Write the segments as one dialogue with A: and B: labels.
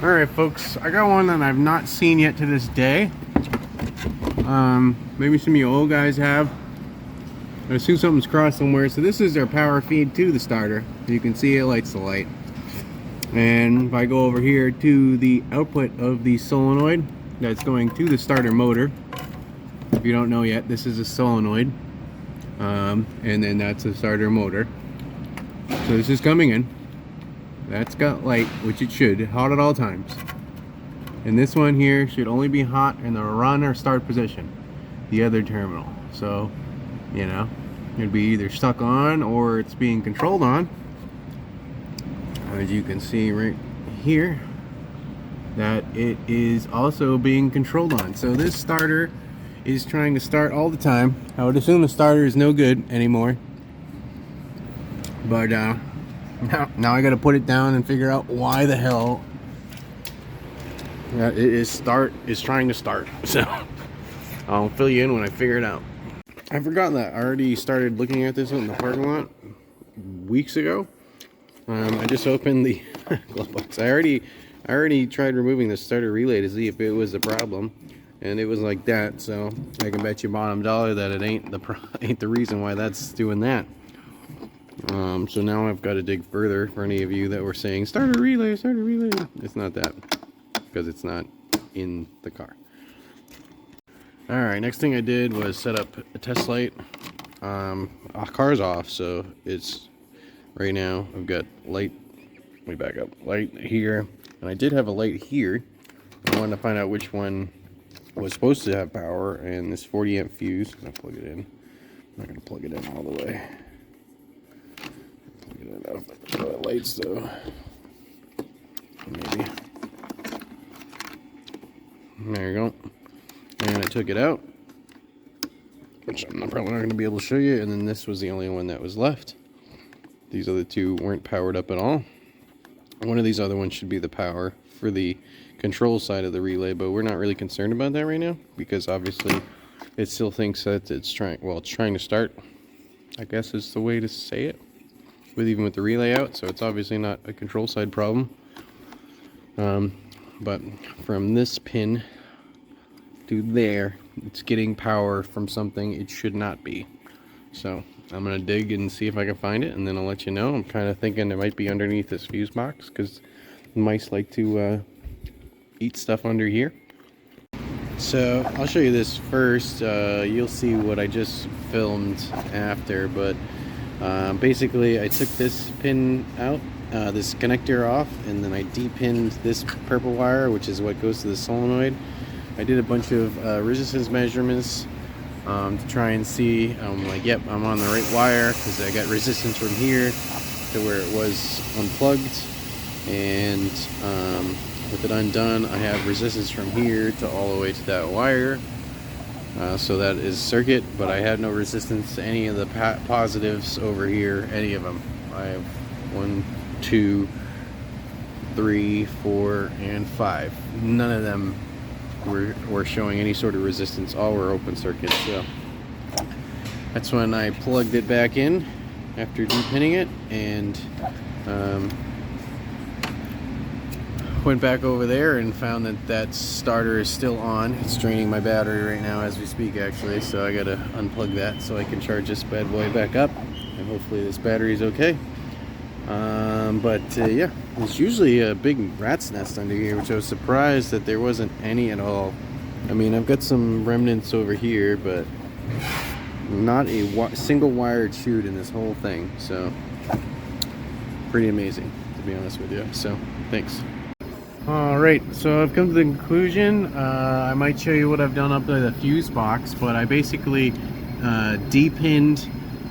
A: Alright folks, I got one that I've not seen yet to this day. Maybe some of you old guys have. I assume something's crossed somewhere. So this is our power feed to the starter. You can see it lights the light. And if I go over here to the output of the solenoid that's going to the starter motor. If you don't know yet, this is a solenoid. And then that's a starter motor. So this is coming in. That's got light, which it should, hot at all times. And this one here should only be hot in the run or start position, the other terminal. So, you know, it'd be either stuck on or it's being controlled on. As you can see right here, that it is also being controlled on. So this starter is trying to start all the time. I would assume the starter is no good anymore. But now I gotta put it down and figure out why the hell it is trying to start. So I'll fill you in when I figure it out. I forgot that I already started looking at this in the parking lot weeks ago. I just opened the glove box. I already tried removing the starter relay to see if it was a problem, and it was like that. So I can bet you bottom dollar that it ain't the reason why that's doing that. So now I've got to dig further for any of you that were saying starter relay. It's not that, because it's not in the car. Alright, next thing I did was set up a test light. Our car's off, so it's right now I've got light. Let me back up. Light here, and I did have a light here. I wanted to find out which one was supposed to have power, and this 40 amp fuse. I'm gonna plug it in. I'm not gonna plug it in all the way. Lights though, maybe. There you go. And I took it out, which I'm probably not going to be able to show you. And then this was the only one that was left. These other two weren't powered up at all. One of these other ones should be the power for the control side of the relay, but we're not really concerned about that right now because obviously it still thinks that it's trying to start, I guess is the way to say it. Even with the relay out, so it's obviously not a control side problem. But from this pin to there, it's getting power from something it should not be. So I'm gonna dig and see if I can find it, and then I'll let you know. I'm kind of thinking it might be underneath this fuse box because mice like to eat stuff under here. So I'll show you this first. You'll see what I just filmed after, but basically I took this pin out, this connector off, and then I depinned this purple wire, which is what goes to the solenoid. I did a bunch of resistance measurements to try and see, like, yep, I'm on the right wire, because I got resistance from here to where it was unplugged, and with it undone I have resistance from here to all the way to that wire. So that is circuit, but I had no resistance to any of the positives over here, any of them. I have 1, 2, 3, 4, and 5. None of them were showing any sort of resistance. All were open circuits. So that's when I plugged it back in after depinning it, and went back over there and found that starter is still on. It's draining my battery right now as we speak, actually, so I gotta unplug that so I can charge this bad boy back up, and hopefully this battery is okay. Yeah, there's usually a big rat's nest under here, which I was surprised that there wasn't any at all. I mean, I've got some remnants over here, but not a single wired chute in this whole thing, so pretty amazing, to be honest with you. So thanks. Alright, so I've come to the conclusion. I might show you what I've done up to the fuse box, but I basically depinned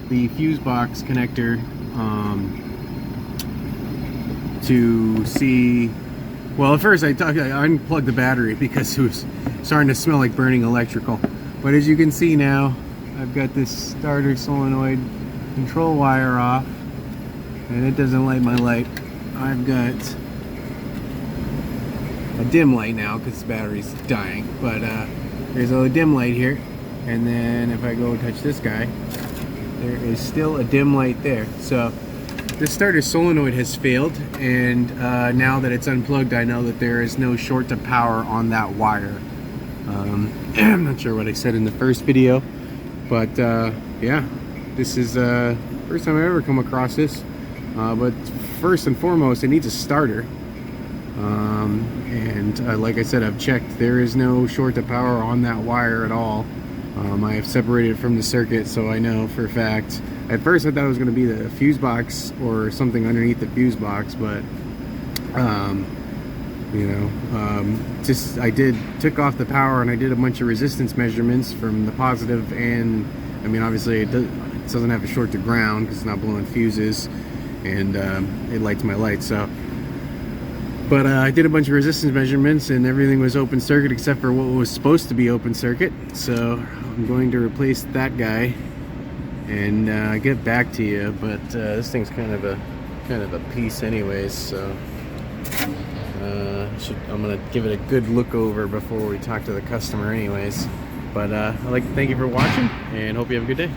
A: the fuse box connector to see. Well, at first I unplugged the battery because it was starting to smell like burning electrical. But as you can see now, I've got this starter solenoid control wire off, and it doesn't light my light. I've got a dim light now because the battery's dying, but there's a dim light here, and then if I go touch this guy, there is still a dim light there. So the starter solenoid has failed, and now that it's unplugged, I know that there is no short to power on that wire. I'm not sure what I said in the first video, but yeah, this is first time I've ever come across this. But first and foremost, it needs a starter. And like I said, I've checked. There is no short to power on that wire at all. I have separated it from the circuit, so I know for a fact. At first I thought it was going to be the fuse box or something underneath the fuse box, but you know, just took off the power, and I did a bunch of resistance measurements from the positive, and I mean, obviously it doesn't have a short to ground because it's not blowing fuses, and it lights my light. So but I did a bunch of resistance measurements, and everything was open circuit except for what was supposed to be open circuit. So I'm going to replace that guy and get back to you. But this thing's kind of a piece anyways, so I'm gonna give it a good look over before we talk to the customer anyways. But I'd like to thank you for watching, and hope you have a good day.